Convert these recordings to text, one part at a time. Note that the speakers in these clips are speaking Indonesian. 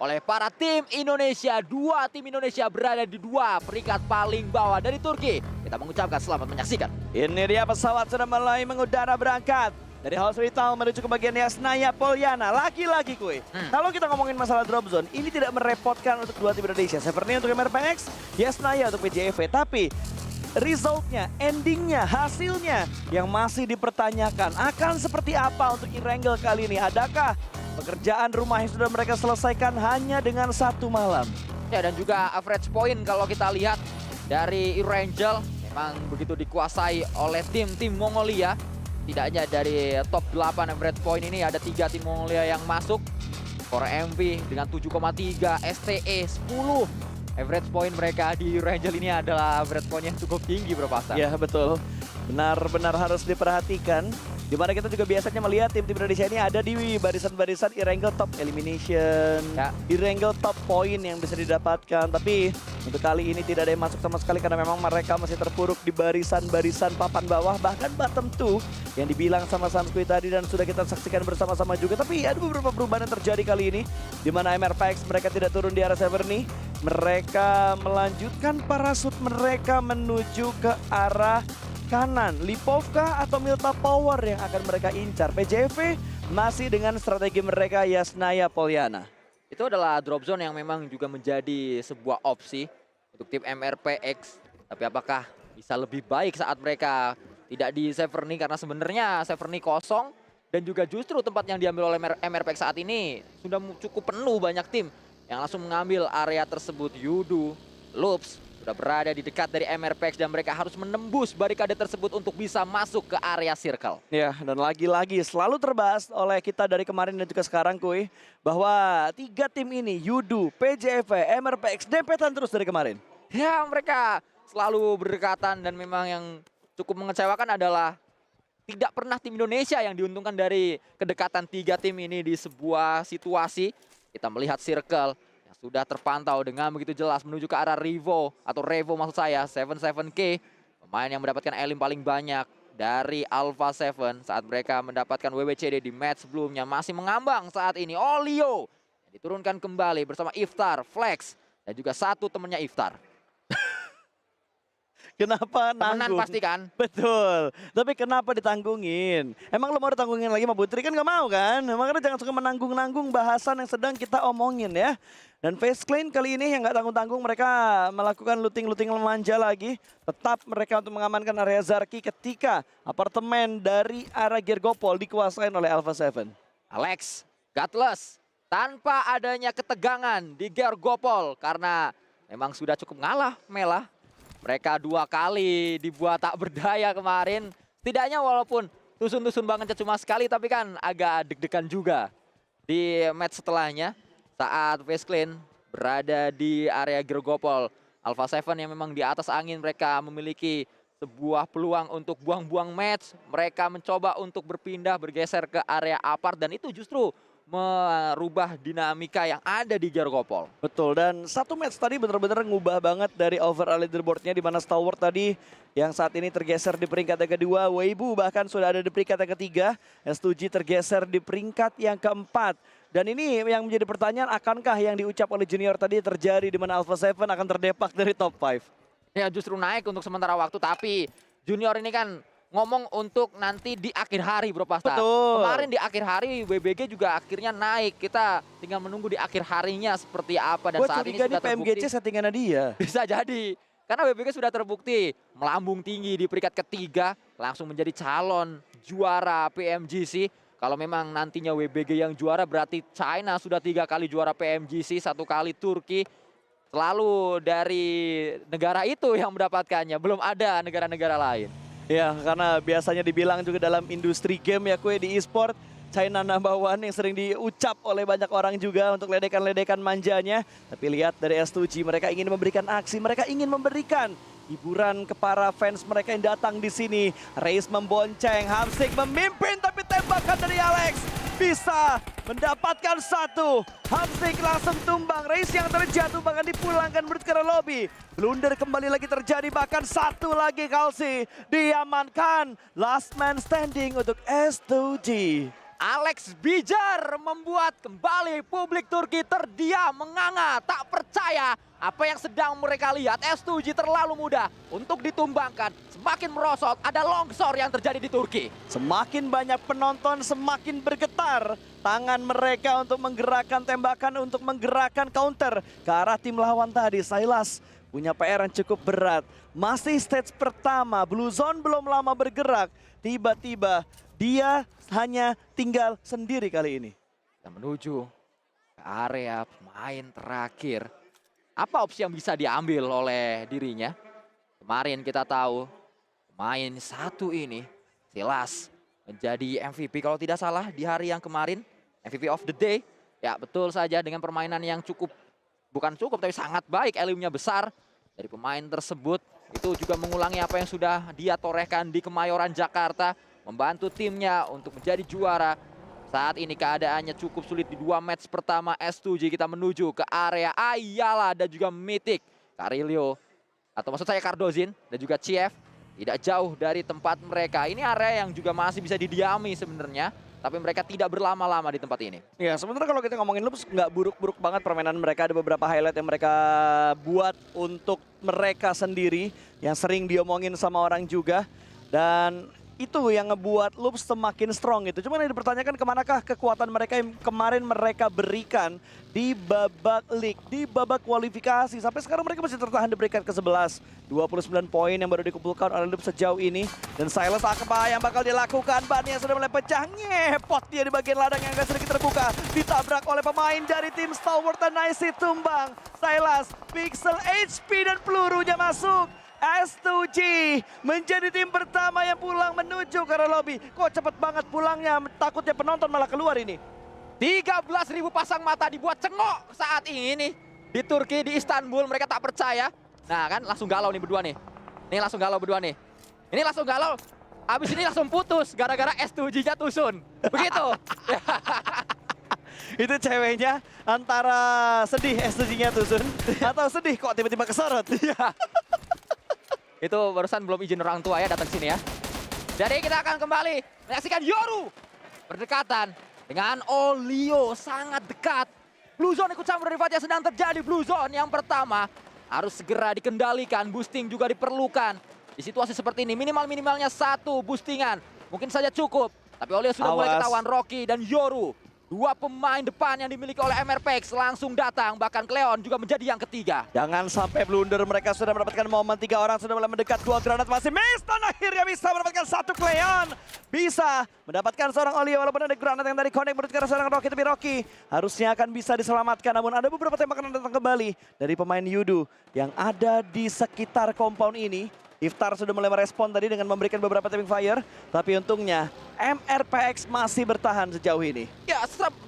oleh para tim Indonesia. Dua tim Indonesia berada di dua peringkat paling bawah dari Turki. Kita mengucapkan selamat menyaksikan. Ini dia pesawat sudah mulai mengudara berangkat dari hospital menuju ke bagian Yasnaya Polyana. Lagi-lagi kuy. Kalau kita ngomongin masalah drop zone, ini tidak merepotkan untuk dua tim Indonesia. Seperti untuk MRPX, Yasnaya untuk PJV. Tapi resultnya, endingnya, hasilnya yang masih dipertanyakan akan seperti apa untuk Erangel kali ini. Adakah pekerjaan rumah yang sudah mereka selesaikan hanya dengan satu malam? Ya, dan juga average point kalau kita lihat dari Erangel memang begitu dikuasai oleh tim-tim Mongolia. Tidak hanya dari top 8 average point ini ada 3 tim Mongolia yang masuk. Core MV dengan 7,3, STE 10. Average point mereka di Erangel ini adalah average point yang cukup tinggi, Bro Pasar. Ya betul, benar-benar harus diperhatikan. Dimana kita juga biasanya melihat tim-tim Indonesia ini ada di barisan-barisan Erangel top elimination, Ya. Erangel top point yang bisa didapatkan. Tapi untuk kali ini tidak ada yang masuk sama sekali karena memang mereka masih terpuruk di barisan-barisan papan bawah. Bahkan bottom 2 yang dibilang sama Samskuy tadi dan sudah kita saksikan bersama-sama juga. Tapi ada beberapa perubahan yang terjadi kali ini. Dimana MRPX mereka tidak turun di arah Severny. Mereka melanjutkan parasut mereka menuju ke arah kanan. Lipovka atau Milta Power yang akan mereka incar. PJV masih dengan strategi mereka Yasnaya Polyana. Itu adalah drop zone yang memang juga menjadi sebuah opsi untuk tim MRPX. Tapi apakah bisa lebih baik saat mereka tidak di Severny? Karena sebenarnya Severny kosong. Dan juga justru tempat yang diambil oleh MRPX saat ini sudah cukup penuh, banyak tim yang langsung mengambil area tersebut. Yudu, Loops sudah berada di dekat dari MRPX dan mereka harus menembus barikade tersebut untuk bisa masuk ke area circle. Ya, dan lagi-lagi selalu terbahas oleh kita dari kemarin dan juga sekarang kuy. Bahwa 3 tim ini, Yudu, PJV, MRPX, dempetan terus dari kemarin. Ya, mereka selalu berdekatan dan memang yang cukup mengecewakan adalah tidak pernah tim Indonesia yang diuntungkan dari kedekatan 3 tim ini di sebuah situasi. Kita melihat circle yang sudah terpantau dengan begitu jelas menuju ke arah Revo atau Revo maksud saya, 77K. Pemain yang mendapatkan elim paling banyak dari Alpha 7 saat mereka mendapatkan WWCD di match sebelumnya. Masih mengambang saat ini Olio yang diturunkan kembali bersama Iftar, Flex dan juga satu temennya Iftar. Kenapa Temenan nanggung? pasti kan? Betul, tapi kenapa ditanggungin? Emang lo mau ditanggungin lagi sama Putri kan gak mau kan? Makanya jangan suka menanggung-nanggung bahasan yang sedang kita omongin ya. Dan Face Clan kali ini yang gak tanggung-tanggung mereka melakukan looting-looting manja lagi. Tetap mereka untuk mengamankan area Zarki ketika apartemen dari arah Gergopol dikuasai oleh Alpha 7. Alex, Gutless, tanpa adanya ketegangan di Gergopol karena memang sudah cukup ngalah Melah. Mereka 2 kali dibuat tak berdaya kemarin. Setidaknya walaupun tusun-tusun bangetnya cuma sekali tapi kan agak deg-degan juga di match setelahnya. Saat Face Clan berada di area Gergopol. Alpha 7 yang memang di atas angin mereka memiliki sebuah peluang untuk buang-buang match. Mereka mencoba untuk berpindah bergeser ke area apart dan itu justru merubah dinamika yang ada di Gergopol. Betul, dan satu match tadi benar-benar ngubah banget dari overall leaderboardnya di mana Stalwart tadi yang saat ini tergeser di peringkat yang kedua, Weibo bahkan sudah ada di peringkat yang ketiga, S2G tergeser di peringkat yang keempat. Dan ini yang menjadi pertanyaan, akankah yang diucap oleh Junior tadi terjadi di mana Alpha 7 akan terdepak dari top 5? Ya justru naik untuk sementara waktu tapi Junior ini kan ngomong untuk nanti di akhir hari Bro Pasta. Betul. Kemarin di akhir hari WBG juga akhirnya naik. Kita tinggal menunggu di akhir harinya seperti apa dan saat ini sudah terbukti. PMGC settingannya dia. Bisa jadi. Karena WBG sudah terbukti melambung tinggi di peringkat ketiga. Langsung menjadi calon juara PMGC. Kalau memang nantinya WBG yang juara berarti China sudah 3 kali juara PMGC. 1 kali Turki. Selalu dari negara itu yang mendapatkannya. Belum ada negara-negara lain. Ya, karena biasanya dibilang juga dalam industri game ya kue di e-sport, China number one yang sering diucap oleh banyak orang juga untuk ledekan-ledekan manjanya. Tapi lihat dari S2G, mereka ingin memberikan aksi, mereka ingin memberikan hiburan ke para fans mereka yang datang di sini. Reis membonceng, Hamsik memimpin tapi tembakan dari Alex bisa mendapatkan satu. Hamsik langsung tumbang, Reis yang terjatuh bahkan dipulangkan menuju ke lobby. Blunder kembali lagi terjadi, bahkan satu lagi Kalsi diamankan. Last man standing untuk S2G. Alex Bijar membuat kembali publik Turki terdiam, menganga, tak percaya apa yang sedang mereka lihat. S2G terlalu mudah untuk ditumbangkan. Semakin merosot, ada longsor yang terjadi di Turki. Semakin banyak penonton, semakin bergetar tangan mereka untuk menggerakkan tembakan, untuk menggerakkan counter ke arah tim lawan tadi. Sylas punya PR yang cukup berat. Masih stage pertama, Blue Zone belum lama bergerak. Tiba-tiba dia hanya tinggal sendiri kali ini. Kita menuju ke area pemain terakhir. Apa opsi yang bisa diambil oleh dirinya? Kemarin kita tahu pemain satu ini Sylas menjadi MVP kalau tidak salah di hari yang kemarin. MVP of the day. Ya betul saja dengan permainan yang bukan cukup tapi sangat baik. Elimnya besar dari pemain tersebut. Itu juga mengulangi apa yang sudah dia torehkan di Kemayoran Jakarta. Membantu timnya untuk menjadi juara. Saat ini keadaannya cukup sulit di 2 match pertama S2G. Kita menuju ke area Ayala dan juga Mythic. Carilio, atau maksud saya Cardozin dan juga Chief. Tidak jauh dari tempat mereka. Ini area yang juga masih bisa didiami sebenarnya. Tapi mereka tidak berlama-lama di tempat ini. Ya sebenarnya kalau kita ngomongin Loops nggak buruk-buruk banget permainan mereka. Ada beberapa highlight yang mereka buat untuk mereka sendiri. Yang sering diomongin sama orang juga. Dan itu yang ngebuat Loops semakin strong gitu. Cuman yang dipertanyakan kemanakah kekuatan mereka yang kemarin mereka berikan di babak league, di babak kualifikasi. Sampai sekarang mereka masih tertahan di peringkat ke-11. 29 poin yang baru dikumpulkan oleh Loops sejauh ini. Dan Sylas apa yang bakal dilakukan? Ban yang sudah mulai pecah, ngepot dia di bagian ladang yang agak sedikit terbuka. Ditabrak oleh pemain dari tim Stalwart dan Nice tumbang. Sylas, pixel HP dan pelurunya masuk. S2G menjadi tim pertama yang pulang menuju ke arah lobby. Kok cepet banget pulangnya, takutnya penonton malah keluar ini. 13.000 pasang mata dibuat cengok saat ini. Di Turki, di Istanbul, mereka tak percaya. Nah kan langsung galau nih berdua nih. Ini langsung galau berdua nih. Ini langsung galau, abis ini langsung putus gara-gara S2G-nya tusun. Begitu. Itu ceweknya antara sedih S2G-nya tusun atau sedih kok tiba-tiba kesorot. Itu barusan belum izin orang tua ya datang sini ya. Jadi kita akan kembali menyaksikan Yoru berdekatan dengan Olio, sangat dekat. Blue Zone ikut campur dari fight yang sedang terjadi. Blue Zone yang pertama harus segera dikendalikan, boosting juga diperlukan. Di situasi seperti ini minimal-minimalnya 1 boostingan mungkin saja cukup. Tapi Olio sudah mulai ketahuan. Rocky dan Yoru, 2 pemain depan yang dimiliki oleh MRPX langsung datang. Bahkan Cleon juga menjadi yang ketiga. Jangan sampai blunder, mereka sudah mendapatkan momen. 3 orang sudah mulai mendekat, 2 granat masih miss. Dan akhirnya bisa mendapatkan 1 Cleon. Bisa mendapatkan seorang Olio walaupun ada granat yang dari connect menuju ke arah seorang Rocky. Tapi Rocky harusnya akan bisa diselamatkan. Namun ada beberapa tembakan yang datang kembali dari pemain Yudu yang ada di sekitar compound ini. Iftar sudah mulai merespon tadi dengan memberikan beberapa tapping fire. Tapi untungnya MRPX masih bertahan sejauh ini. Ya,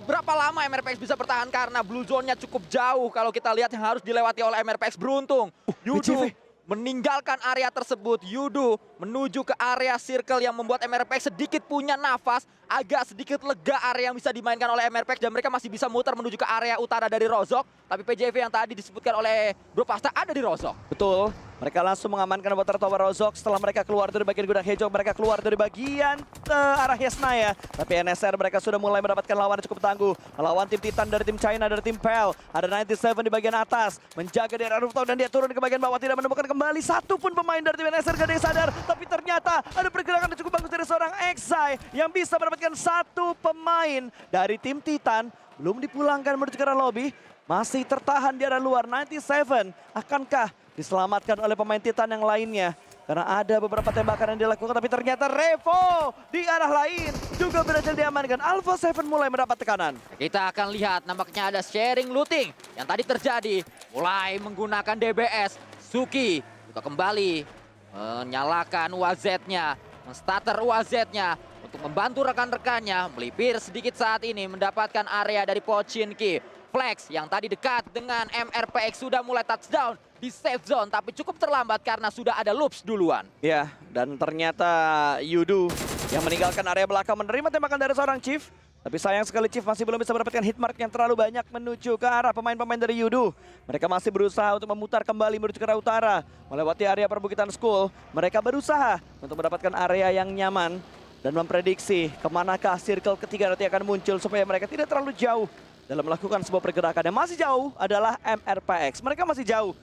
berapa lama MRPX bisa bertahan karena blue zone-nya cukup jauh. Kalau kita lihat yang harus dilewati oleh MRPX beruntung. Yudu meninggalkan area tersebut. Yudu menuju ke area circle yang membuat MRPX sedikit punya nafas. Agak sedikit lega area yang bisa dimainkan oleh MRPX. Dan mereka masih bisa muter menuju ke area utara dari Rozok. Tapi PJV yang tadi disebutkan oleh Bro Pasta ada di Rozok. Betul. Mereka langsung mengamankan water tower Rozok. Setelah mereka keluar dari bagian gudang Hejong, mereka keluar dari bagian arah Yasnaya. Tapi NSR mereka sudah mulai mendapatkan lawan yang cukup tangguh. Melawan tim Titan dari tim China, dari tim PEL. Ada 97 di bagian atas. Menjaga di area rooftop dan dia turun ke bagian bawah. Tidak menemukan kembali satu pun pemain dari tim NSR. Gak ada yang sadar. Tapi ternyata ada pergerakan yang cukup bagus dari seorang Exai yang bisa mendapatkan 1 pemain dari tim Titan. Belum dipulangkan menuju ke arah lobby. Masih tertahan di arah luar. 97 akankah diselamatkan oleh pemain Titan yang lainnya? Karena ada beberapa tembakan yang dilakukan, tapi ternyata Revo di arah lain juga berhasil diamankan. Alpha 7 mulai mendapat tekanan. Kita akan lihat nampaknya ada sharing looting yang tadi terjadi. Mulai menggunakan DBS. Suki juga kembali menyalakan UAZ-nya, menstarter UAZ-nya untuk membantu rekan-rekannya. Melipir sedikit saat ini mendapatkan area dari Pochinki. Flex yang tadi dekat dengan MRPX sudah mulai touchdown di safe zone, tapi cukup terlambat karena sudah ada Loops duluan. Ya, dan ternyata Yudu yang meninggalkan area belakang menerima tembakan dari seorang Chief. Tapi sayang sekali Chief masih belum bisa mendapatkan hitmark yang terlalu banyak menuju ke arah pemain-pemain dari Yudu. Mereka masih berusaha untuk memutar kembali menuju ke arah utara. Melewati area perbukitan school, mereka berusaha untuk mendapatkan area yang nyaman. dan memprediksi kemanakah circle ketiga nanti akan muncul supaya mereka tidak terlalu jauh dalam melakukan sebuah pergerakan. Yang masih jauh adalah MRPX. Mereka masih jauh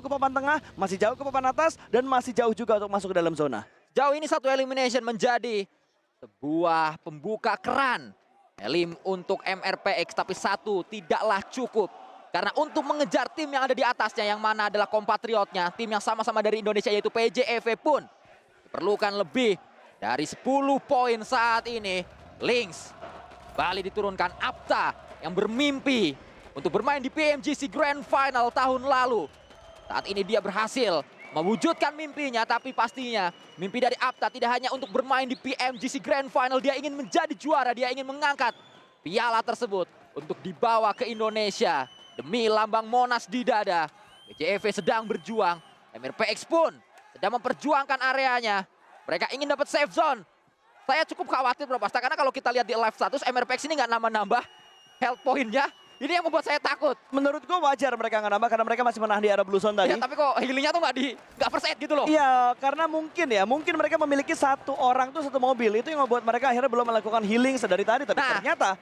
ke papan tengah, masih jauh ke papan atas, dan masih jauh juga untuk masuk ke dalam zona. Jauh ini satu elimination menjadi sebuah pembuka keran elim untuk MRPX, tapi satu tidaklah cukup. Karena untuk mengejar tim yang ada di atasnya, yang mana adalah kompatriotnya, tim yang sama-sama dari Indonesia yaitu PJEV pun diperlukan lebih dari 10 poin saat ini. Lynx kembali diturunkan. Apta yang bermimpi untuk bermain di PMGC Grand Final tahun lalu. Saat ini dia berhasil mewujudkan mimpinya, tapi pastinya mimpi dari Apta tidak hanya untuk bermain di PMGC Grand Final. Dia ingin menjadi juara, dia ingin mengangkat piala tersebut untuk dibawa ke Indonesia. Demi lambang Monas di dada, PJEV sedang berjuang. MRPX pun sedang memperjuangkan areanya. Mereka ingin dapat safe zone. Saya cukup khawatir Bro Pasta, karena kalau kita lihat di live status, MRPX ini nggak nambah-nambah health point-nya. Ini yang membuat saya takut. Menurut gue wajar mereka nggak nambah karena mereka masih menahan di area Blue Zone tadi. Ya, tapi kok healingnya tuh nggak first aid gitu loh. Iya, karena mungkin mereka memiliki satu orang tuh satu mobil. Itu yang membuat mereka akhirnya belum melakukan healing sedari tadi. Tapi ternyata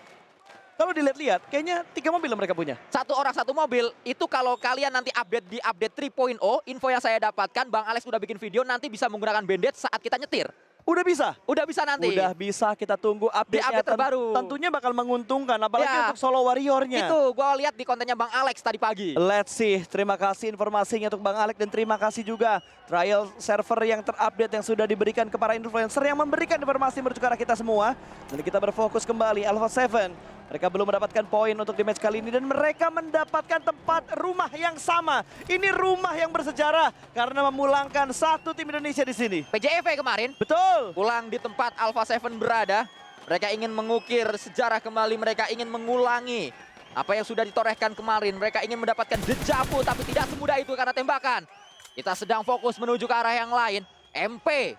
kalau dilihat-lihat, kayaknya 3 mobil mereka punya. Satu orang satu mobil, itu kalau kalian nanti update di update 3.0, info yang saya dapatkan, Bang Alex udah bikin video, nanti bisa menggunakan bandage saat kita nyetir. Udah bisa? Udah bisa nanti. Udah bisa, kita tunggu update-nya. Update terbaru. Tentunya bakal menguntungkan, apalagi Ya, untuk solo warrior-nya. Itu, gue lihat di kontennya Bang Alex tadi pagi. Let's see, terima kasih informasinya untuk Bang Alex dan terima kasih juga trial server yang terupdate yang sudah diberikan ke para influencer yang memberikan informasi menuju ke arah kita semua. Dan kita berfokus kembali, Alpha 7. Mereka belum mendapatkan poin untuk di match kali ini dan mereka mendapatkan tempat rumah yang sama. Ini rumah yang bersejarah karena memulangkan satu tim Indonesia di sini. PJEV kemarin Betul. pulang di tempat Alpha 7 berada. Mereka ingin mengukir sejarah kembali, mereka ingin mengulangi apa yang sudah ditorehkan kemarin. Mereka ingin mendapatkan dejavu, tapi tidak semudah itu karena tembakan. Kita sedang fokus menuju ke arah yang lain. MP.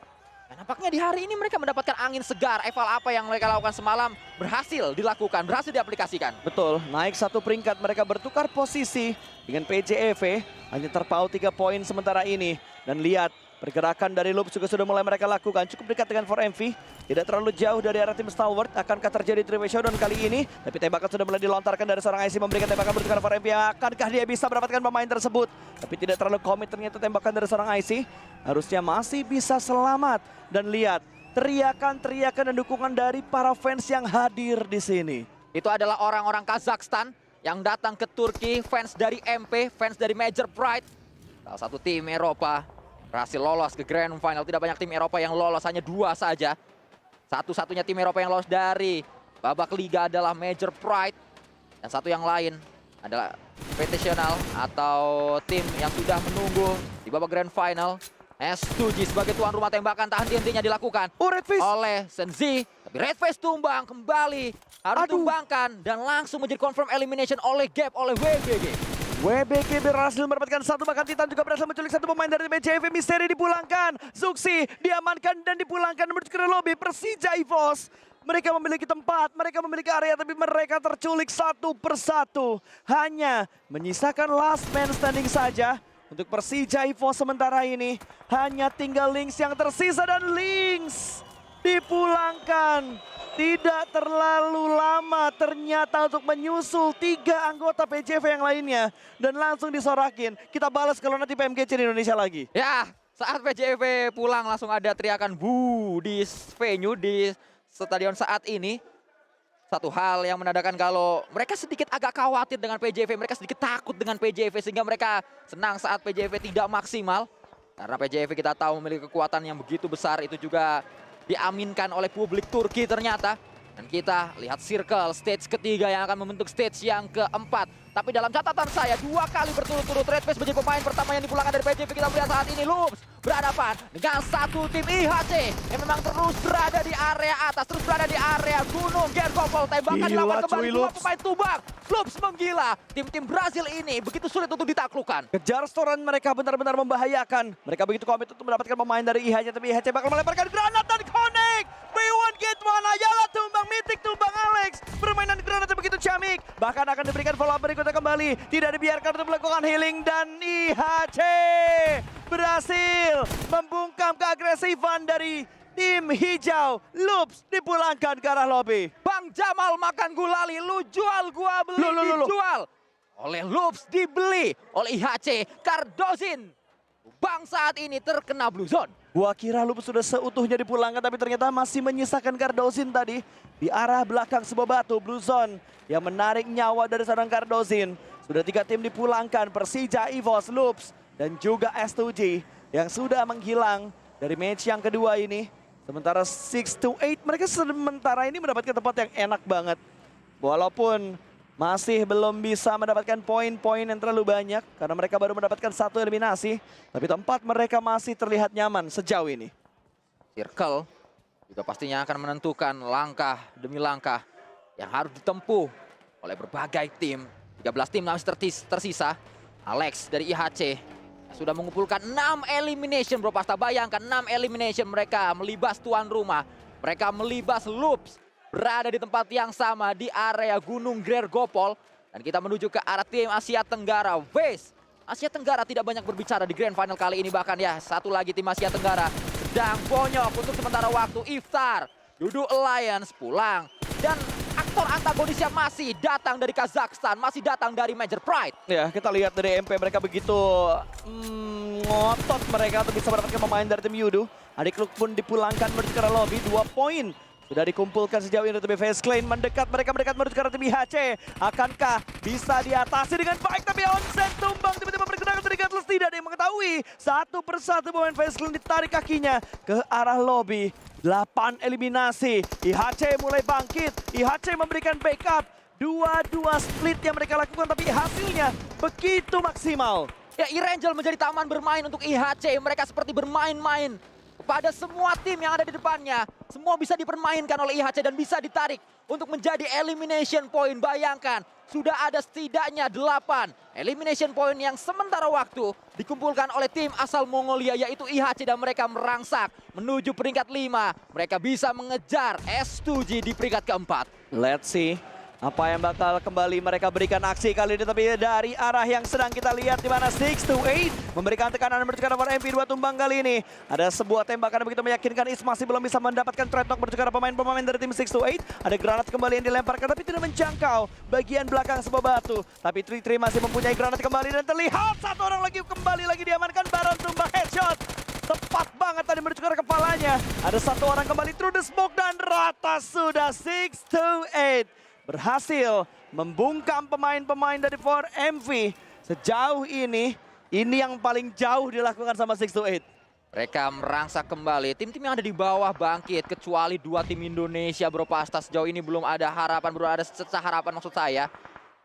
Dan nampaknya di hari ini mereka mendapatkan angin segar. Eval apa yang mereka lakukan semalam berhasil dilakukan, berhasil diaplikasikan. Betul, naik 1 peringkat, mereka bertukar posisi dengan PJEV. Hanya terpaut 3 poin sementara ini. Dan lihat, pergerakan dari Loops juga sudah mulai mereka lakukan. Cukup dekat dengan 4MV. Tidak terlalu jauh dari arah tim Stalwart. Akankah terjadi 3-way showdown kali ini? Tapi tembakan sudah mulai dilontarkan dari seorang IC memberikan tembakan bertukar 4MV. Akankah dia bisa mendapatkan pemain tersebut? Tapi tidak terlalu komit ternyata tembakan dari seorang IC. Harusnya masih bisa selamat. Dan lihat, teriakan-teriakan dan dukungan dari para fans yang hadir di sini. Itu adalah orang-orang Kazakhstan yang datang ke Turki, fans dari MP, fans dari Major Pride. Salah satu tim Eropa berhasil lolos ke Grand Final. Tidak banyak tim Eropa yang lolos, hanya 2 saja. Satu-satunya tim Eropa yang lolos dari babak liga adalah Major Pride. Dan satu yang lain adalah Invitational atau tim yang sudah menunggu di babak Grand Final. S2G sebagai tuan rumah tembakan tak henti-hentinya dilakukan oleh Senzi. Tapi Redface tumbang kembali. Harus tumbangkan dan langsung menjadi confirm elimination oleh Gap, oleh WBG. WBG berhasil mendapatkan 1, bahkan Titan juga berhasil menculik 1 pemain dari PJEV. Misteri dipulangkan, Zuxi diamankan dan dipulangkan menuju ke lobby. Persija EVOS, mereka memiliki tempat, mereka memiliki area, tapi mereka terculik 1 persatu. Hanya menyisakan last man standing saja. Untuk Persija EVOS sementara ini hanya tinggal Lynx yang tersisa dan Lynx dipulangkan. Tidak terlalu lama ternyata untuk menyusul 3 anggota PJV yang lainnya. Dan langsung disorakin. Kita balas kalau nanti PMGC di Indonesia lagi. Ya, saat PJV pulang langsung ada teriakan bu di venue, di stadion saat ini. Satu hal yang menandakan kalau mereka sedikit agak khawatir dengan PJV. Mereka sedikit takut dengan PJV sehingga mereka senang saat PJV tidak maksimal. Karena PJV kita tahu memiliki kekuatan yang begitu besar, itu juga diaminkan oleh publik Turki ternyata. Dan kita lihat circle stage ketiga yang akan membentuk stage yang keempat. Tapi dalam catatan saya 2 kali berturut-turut Redface menjadi pemain pertama yang dipulangkan dari PJV. Kita melihat saat ini Loops berhadapan dengan satu tim IHC yang memang terus berada di area atas, terus berada di area gunung Gergopol. Tembakan dilakukan kembali 2 pemain tumbang. Loops menggila. Tim-tim Brazil ini begitu sulit untuk ditaklukkan. Kejar storan mereka benar-benar membahayakan. Mereka begitu komit untuk mendapatkan pemain dari IHC, tapi IHC bakal melemparkan granat dan connect. B1 get one, Ayala tumbang, Mythic tumbang, Alex. Permainan granatnya begitu ciamik. Bahkan akan diberikan follow up berikutnya kembali. Tidak dibiarkan untuk melakukan healing dan IHC berhasil membungkam keagresifan dari tim hijau. Loops dipulangkan ke arah lobby. Bang Jamal makan gulali, lu jual gua beli, Loh. dijual. Oleh Loops dibeli oleh IHC, Cardozin. Bang saat ini terkena Blue Zone. Gua kira Loops sudah seutuhnya dipulangkan, tapi ternyata masih menyisakan Cardozin tadi. Di arah belakang sebuah batu, Blue Zone yang menarik nyawa dari seorang Cardozin. Sudah 3 tim dipulangkan, Persija, EVOS, Loops, dan juga S2G yang sudah menghilang dari match yang kedua ini. Sementara 6-8 mereka sementara ini mendapatkan tempat yang enak banget. Walaupun masih belum bisa mendapatkan poin-poin yang terlalu banyak karena mereka baru mendapatkan 1 eliminasi. Tapi tempat mereka masih terlihat nyaman sejauh ini. Circle juga pastinya akan menentukan langkah demi langkah yang harus ditempuh oleh berbagai tim. 13 tim masih tersisa. Alex dari IHC sudah mengumpulkan 6 elimination, bro. Pasta bayangkan 6 elimination, mereka melibas tuan rumah. Mereka melibas Loops, berada di tempat yang sama di area Gunung Gergopol. Dan kita menuju ke arah tim Asia Tenggara. Wes, Asia Tenggara tidak banyak berbicara di Grand Final kali ini. Bahkan ya, satu lagi tim Asia Tenggara sedang bonyok untuk sementara waktu. Iftar, Duduk Alliance pulang. Dan aktor antagonisnya masih datang dari Kazakhstan, masih datang dari Major Pride. Ya, kita lihat dari MP mereka begitu ngotot mereka untuk bisa mendapatkan pemain dari tim Yudu. Adik Luk pun dipulangkan menuju ke arah lobby, 2 poin. Sudah dikumpulkan sejauh ini tapi FaZe mendekat, mereka mendekat menuju ke arah tim IHC. Akankah bisa diatasi dengan baik, tapi onset tumbang tiba-tiba pergerakan dari Gatlas, tidak ada yang mengetahui. Satu persatu pemain FaZe ditarik kakinya ke arah lobby. 8 eliminasi, IHC mulai bangkit, IHC memberikan backup. 2-2 split yang mereka lakukan tapi hasilnya begitu maksimal. Ya, Irangel menjadi taman bermain untuk IHC. Mereka seperti bermain-main kepada semua tim yang ada di depannya. Semua bisa dipermainkan oleh IHC dan bisa ditarik untuk menjadi elimination point. Bayangkan, sudah ada setidaknya 8 elimination point yang sementara waktu dikumpulkan oleh tim asal Mongolia, yaitu IHC, dan mereka merangsak menuju peringkat 5. Mereka bisa mengejar S2G di peringkat keempat. Let's see apa yang bakal kembali mereka berikan aksi kali ini, tapi dari arah yang sedang kita lihat di mana 6-8 memberikan tekanan menuju ke arah MP2 tumbang kali ini. Ada sebuah tembakan yang begitu meyakinkan, Is masih belum bisa mendapatkan trade talk menuju ke arah pemain-pemain dari tim 6-8. Ada granat kembali yang dilemparkan tapi tidak menjangkau bagian belakang sebuah batu. Tapi Tri masih mempunyai granat kembali dan terlihat satu orang lagi kembali lagi diamankan. Baron tumbang headshot. Tepat banget tadi menuju ke arah kepalanya. Ada satu orang kembali through the smoke dan rata sudah 6-8. Berhasil membungkam pemain-pemain dari 4MV. Sejauh ini yang paling jauh dilakukan sama 6-8. Mereka merangsak kembali. Tim-tim yang ada di bawah bangkit, kecuali 2 tim Indonesia, bro. Pasta sejauh ini belum ada harapan, bro. Ada secah harapan maksud saya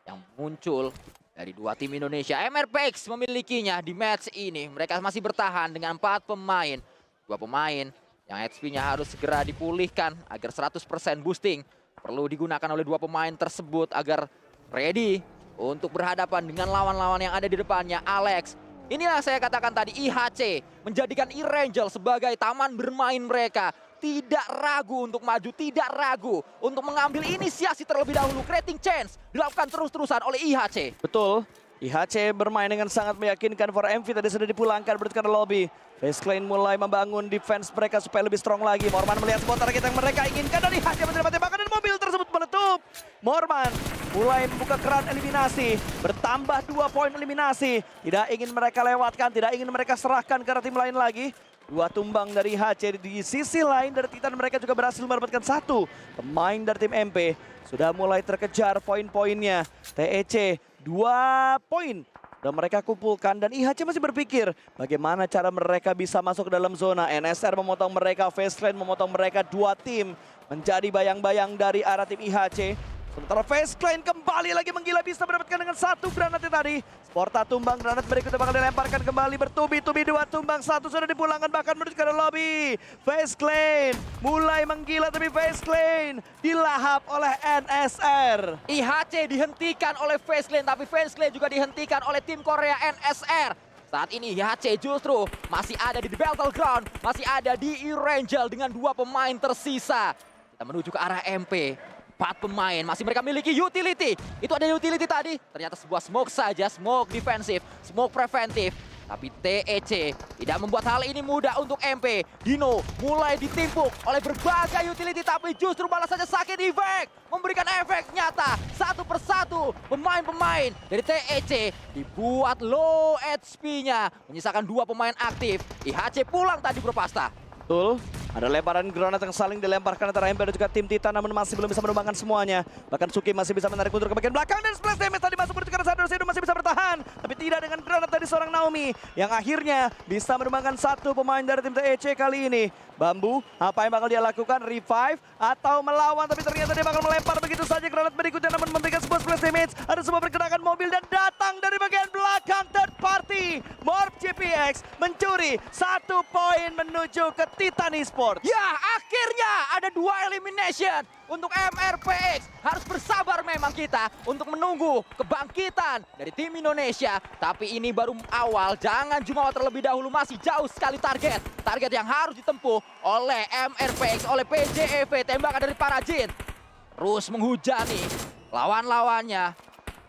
yang muncul dari 2 tim Indonesia. MRPX memilikinya di match ini. Mereka masih bertahan dengan 4 pemain. 2 pemain yang HP-nya harus segera dipulihkan agar 100% boosting. Perlu digunakan oleh 2 pemain tersebut agar ready untuk berhadapan dengan lawan-lawan yang ada di depannya. Alex, inilah saya katakan tadi, IHC menjadikan Irangel sebagai taman bermain mereka. Tidak ragu untuk maju, tidak ragu untuk mengambil inisiasi terlebih dahulu. Creating chance dilakukan terus-terusan oleh IHC. Betul, IHC bermain dengan sangat meyakinkan. 4MV tadi sudah dipulangkan berdekatan lobby. FaZe mulai membangun defense mereka supaya lebih strong lagi. Morman melihat sebuah target yang mereka inginkan dan IHC menerima tembakan dan mobil tersebut meletup. Morman mulai membuka keran eliminasi. Bertambah 2 poin eliminasi. Tidak ingin mereka lewatkan, tidak ingin mereka serahkan ke arah tim lain lagi. 2 tumbang dari IHC. Di sisi lain dari Titan mereka juga berhasil mendapatkan 1 pemain dari tim MP. Sudah mulai terkejar poin-poinnya. TEC 2 poin dan mereka kumpulkan, dan IHC masih berpikir bagaimana cara mereka bisa masuk ke dalam zona. NSR memotong mereka, FaZe memotong mereka. 2 tim menjadi bayang-bayang dari arah tim IHC. Sementara FaZe kembali lagi menggila, bisa mendapatkan dengan 1 granatnya tadi. Sporta tumbang, granat berikutnya bakal dilemparkan kembali, bertubi-tubi 2 tumbang, 1 sudah dipulangkan bahkan menuju ke lobby. FaZe mulai menggila tapi FaZe dilahap oleh NSR. IHC dihentikan oleh FaZe tapi FaZe juga dihentikan oleh tim Korea NSR. Saat ini IHC justru masih ada di battleground, masih ada di Irangel dengan 2 pemain tersisa. Kita menuju ke arah MP. 4 pemain masih mereka miliki utility. Itu ada utility tadi. Ternyata sebuah smoke saja, smoke defensif, smoke preventif. Tapi TEC tidak membuat hal ini mudah untuk MP. Dino mulai ditimpuk oleh berbagai utility, tapi justru balasannya sakit efek. Memberikan efek nyata satu persatu. Pemain-pemain dari TEC dibuat low HP-nya. Menyisakan 2 pemain aktif. IHC pulang tadi Bro Pasta. Betul. Ada lemparan granat yang saling dilemparkan antara MP dan juga tim Titan, namun masih belum bisa menumbangkan semuanya. Bahkan Suki masih bisa menarik mundur ke bagian belakang dan splash damage tadi masuk menuju ke arah Sador. Sedo masih bisa bertahan, tapi tidak dengan granat dari seorang Naomi yang akhirnya bisa menumbangkan 1 pemain dari tim TEC kali ini. Bambu, apa yang bakal dia lakukan? Revive atau melawan? Tapi ternyata dia bakal melempar begitu saja granat berikutnya, namun memberikan sebuah splash damage. Ada sebuah pergerakan mobil dan datang dari bagian belakang third party. Morph GPX mencuri 1 poin menuju ke Titan Esports. Ya, akhirnya ada 2 elimination untuk MRPX. Harus bersabar memang kita untuk menunggu kebangkitan dari tim Indonesia. Tapi ini baru awal, jangan jumawa terlebih dahulu, masih jauh sekali target. Target yang harus ditempuh oleh MRPX, oleh PJEV. Tembakan dari para Jin terus menghujani lawan-lawannya.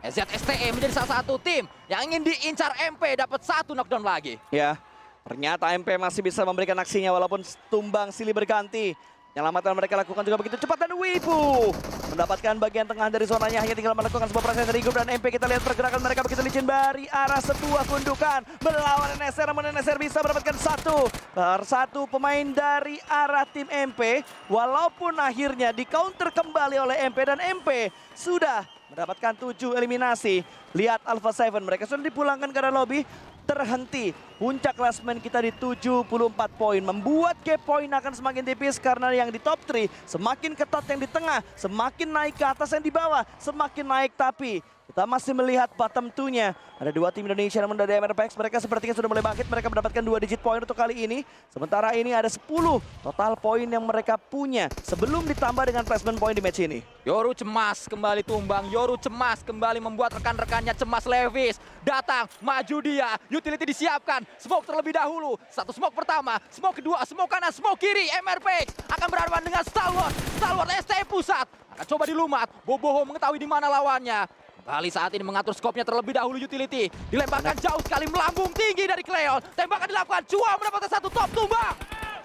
EZSTE menjadi salah satu tim yang ingin diincar MP, dapat 1 knockdown lagi. Ya, ternyata MP masih bisa memberikan aksinya walaupun tumbang silih berganti. Penyelamatan mereka lakukan juga begitu cepat dan Wibu mendapatkan bagian tengah dari zonanya, hanya tinggal melakukan sebuah proses dari grup. Dan MP kita lihat pergerakan mereka begitu licin dari arah sebuah gundukan melawan NSR, namun NSR bisa mendapatkan 1 pemain dari arah tim MP, walaupun akhirnya di counter kembali oleh MP dan MP sudah mendapatkan 7 eliminasi. Lihat Alpha 7, mereka sudah dipulangkan ke arah lobby. Terhenti. Puncak klasmen kita di 74 poin. Membuat gap poin akan semakin tipis karena yang di top 3 semakin ketat yang di tengah. Semakin naik ke atas yang di bawah. Semakin naik, tapi kita masih melihat bottom 2-nya. Ada 2 tim Indonesia, namun dari MRPX mereka sepertinya sudah mulai bangkit. Mereka mendapatkan 2 digit poin untuk kali ini. Sementara ini ada 10 total poin yang mereka punya sebelum ditambah dengan placement point di match ini. Yoru cemas kembali tumbang, Yoru cemas kembali membuat rekan-rekannya cemas. Levis datang, maju dia, utility disiapkan, smoke terlebih dahulu. 1 smoke pertama, smoke kedua, smoke kanan, smoke kiri. MRPX akan berhadapan dengan Stalwart. Stalwart STE pusat akan coba dilumat. Boboho mengetahui di mana lawannya. Kali saat ini mengatur skopnya terlebih dahulu, utility dilemparkan jauh sekali, melambung tinggi dari Cleon. Tembakan dilakukan, Chua mendapatkan 1 top tumbang.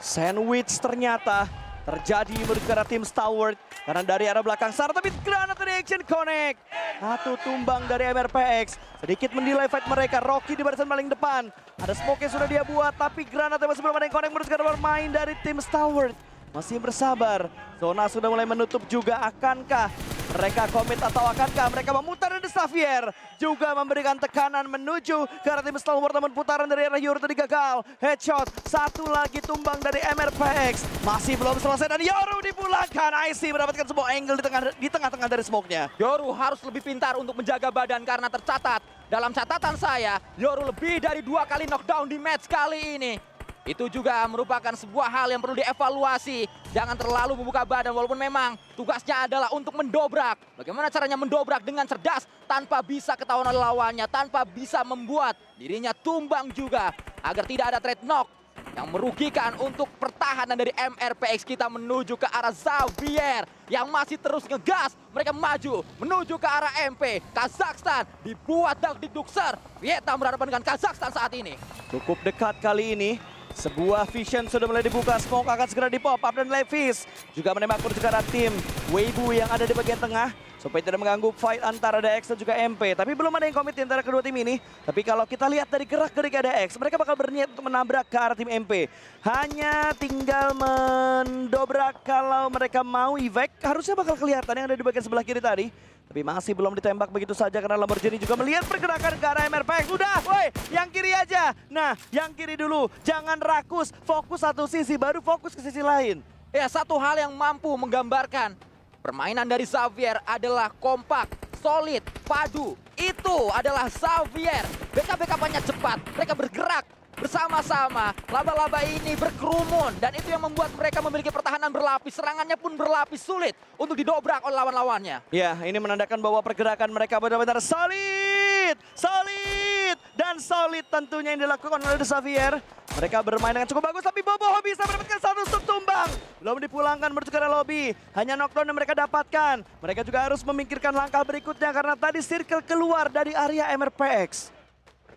Sandwich ternyata terjadi menuju ke arah tim Stalwart karena dari arah belakang Sar, tapi granat dari Action Connect. 1 tumbang dari MRPX, sedikit mendelay fight mereka. Rocky di barisan paling depan, ada smoke yang sudah dia buat, tapi granatnya masih belum ada yang connect menuju ke arah bermain dari tim Stalwart. Masih bersabar, zona sudah mulai menutup juga. Akankah mereka komit atau akankah mereka memutar? Dan Xavier juga memberikan tekanan menuju ke arah tim Stalwart, namun putaran dari arah Yoru tadi gagal. Headshot, 1 lagi tumbang dari MRPX. Masih belum selesai dan Yoru dipulangkan. IC mendapatkan sebuah angle di tengah-tengah dari smoke-nya. Yoru harus lebih pintar untuk menjaga badan karena tercatat dalam catatan saya, Yoru lebih dari 2 kali knockdown di match kali ini. Itu juga merupakan sebuah hal yang perlu dievaluasi. Jangan terlalu membuka badan walaupun memang tugasnya adalah untuk mendobrak. Bagaimana caranya mendobrak dengan cerdas tanpa bisa ketahuan oleh lawannya, tanpa bisa membuat dirinya tumbang juga. Agar tidak ada trade knock yang merugikan untuk pertahanan dari MRPX. Kita menuju ke arah Xavier yang masih terus ngegas. Mereka maju menuju ke arah MP. Kazakhstan dibuat Dagdikdukser. Vietnam berhadapan dengan Kazakhstan saat ini. Cukup dekat kali ini. Sebuah vision sudah mulai dibuka, smoke akan segera di-pop up dan Levis juga menembak menuju ke arah tim Weibo yang ada di bagian tengah supaya tidak mengganggu fight antara DX dan juga MP. Tapi belum ada yang komit antara kedua tim ini. Tapi kalau kita lihat dari gerak-gerik DX, mereka bakal berniat untuk menabrak ke arah tim MP. Hanya tinggal mendobrak. Kalau mereka mau evac, harusnya bakal kelihatan yang ada di bagian sebelah kiri tadi. Tapi masih belum ditembak begitu saja karena Lamborghini juga melihat pergerakan ke arah MRPX. Udah, woi, yang kiri aja. Nah, yang kiri dulu. Jangan rakus, fokus satu sisi, baru fokus ke sisi lain. Ya, satu hal yang mampu menggambarkan permainan dari Xavier adalah kompak, solid, padu. Itu adalah Xavier. BK-BK-nya cepat, mereka bergerak bersama-sama. Laba-laba ini berkerumun dan itu yang membuat mereka memiliki pertahanan berlapis. Serangannya pun berlapis, sulit untuk didobrak oleh lawan-lawannya. Ya, ini menandakan bahwa pergerakan mereka benar-benar solid, solid, dan solid tentunya yang dilakukan oleh Xavier. Mereka bermain dengan cukup bagus, tapi Boboho bisa mendapatkan 1 sub tumbang. Belum dipulangkan menuju ke arah lobby. Hanya knockdown yang mereka dapatkan. Mereka juga harus memikirkan langkah berikutnya karena tadi circle keluar dari area MRPX.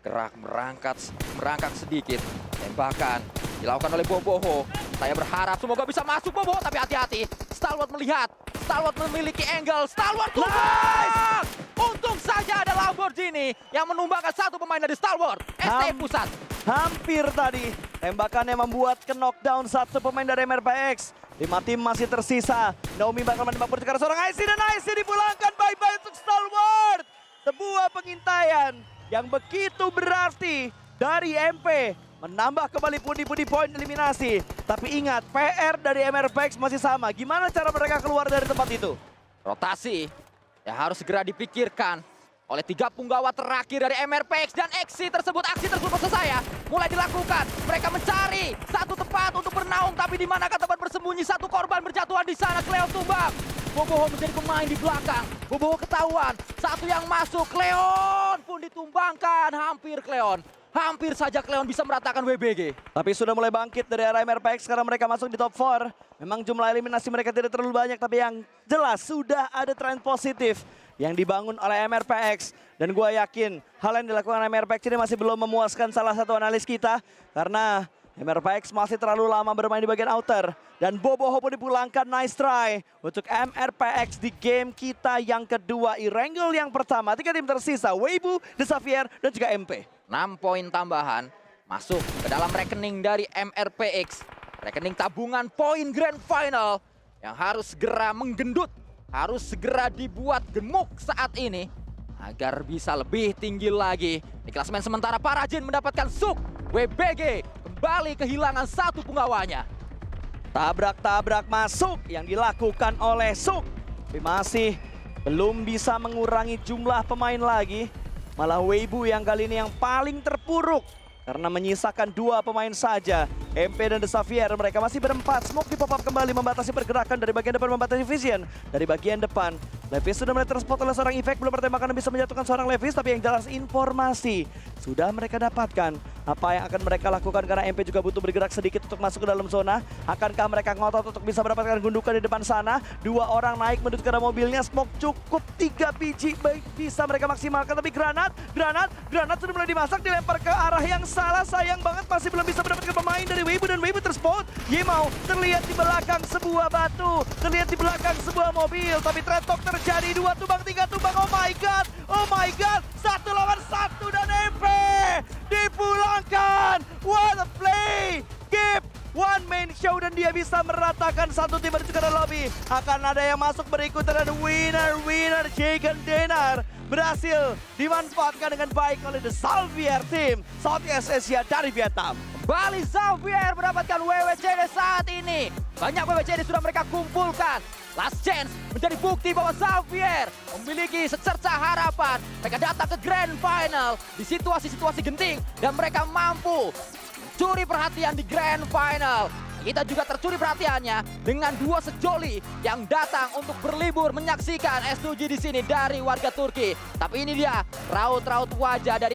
Gerak merangkak sedikit. Tembakan dilakukan oleh Boboho. Saya berharap semoga bisa masuk Boboho, tapi hati-hati. Stalwart melihat. Stalwart memiliki angle. Stalwart tumbang! Untung saja ada Lamborghini yang menumbangkan satu pemain dari Stalwart. ST Pusat. Hampir tadi. Tembakannya membuat knockdown satu pemain dari MRPX. 5 tim masih tersisa. Naomi bakal menembak percikan seorang IC dan IC dipulangkan. Bye-bye untuk Stalwart. Sebuah pengintaian yang begitu berarti dari MP. Menambah kembali pundi-pundi poin eliminasi. Tapi ingat, PR dari MRPX masih sama. Gimana cara mereka keluar dari tempat itu? Rotasi yang harus segera dipikirkan oleh 3 punggawa terakhir dari MRPX dan aksi tersebut maksud saya mulai dilakukan. Mereka mencari satu tempat untuk bernaung, tapi di manakah tempat bersembunyi? Satu korban berjatuhan di sana. Cleon tumbang. Boboho menjadi pemain di belakang. Boboho ketahuan. Satu yang masuk. Cleon pun ditumbangkan. Hampir saja Cleon bisa meratakan WBG. Tapi sudah mulai bangkit dari arah MRPX karena mereka masuk di top 4. Memang jumlah eliminasi mereka tidak terlalu banyak, tapi yang jelas sudah ada tren positif yang dibangun oleh MRPX. Dan gue yakin hal yang dilakukan MRPX ini masih belum memuaskan salah satu analis kita. Karena MRPX masih terlalu lama bermain di bagian outer. Dan Boboho pun dipulangkan, nice try untuk MRPX di game kita yang kedua. Irangel yang pertama, 3 tim tersisa, Weibo, The Xavier, dan juga MP. 6 poin tambahan masuk ke dalam rekening dari MRPX. Rekening tabungan poin Grand Final yang harus segera menggendut. Harus segera dibuat gemuk saat ini agar bisa lebih tinggi lagi. Di klasemen sementara Parajin mendapatkan Suk. WBG kembali kehilangan satu punggawanya. Tabrak-tabrak masuk yang dilakukan oleh Suk. Tapi masih belum bisa mengurangi jumlah pemain lagi. Malah Weibo yang kali ini yang paling terpuruk. Karena menyisakan 2 pemain saja. MP dan The Xavier mereka masih berempat. Smoke di pop up kembali membatasi pergerakan dari bagian depan, membatasi vision. Dari bagian depan. Levis sudah mulai terspot oleh seorang Efek. Belum pertembakan bisa menjatuhkan seorang Levis. Tapi yang jelas informasi sudah mereka dapatkan. Apa yang akan mereka lakukan karena MP juga butuh bergerak sedikit untuk masuk ke dalam zona. Akankah mereka ngotot untuk bisa mendapatkan gundukan di depan sana? 2 orang naik menuju ke arah mobilnya. Smoke cukup 3 biji. Baik bisa mereka maksimalkan. Tapi granat sudah mulai dimasak. Dilempar ke arah yang salah. Sayang banget masih belum bisa mendapatkan pemain dari Weibo. Dan Weibo terspot. Yemau terlihat di belakang sebuah batu. Terlihat di belakang sebuah mobil. Tapi trade talk terjadi. 2 tumbang, 3 tumbang. Oh my god. 1 lawan 1 dan MP dipulangkan. What a play. Give one man show dan dia bisa meratakan satu tim menuju ke lobby. Akan ada yang masuk berikutnya dan winner Jagan Denar berhasil dimanfaatkan dengan baik oleh The Xavier Team Southeast Asia dari Vietnam. Kembali Xavier mendapatkan WWCD saat ini. Banyak WWCD sudah mereka kumpulkan. Last chance menjadi bukti bahwa Xavier memiliki secerca harapan. Mereka datang ke Grand Final di situasi-situasi genting dan mereka mampu mencuri perhatian di Grand Final. Kita juga tercuri perhatiannya dengan 2 sejoli yang datang untuk berlibur menyaksikan S2G di sini dari warga Turki. Tapi ini dia raut-raut wajah dari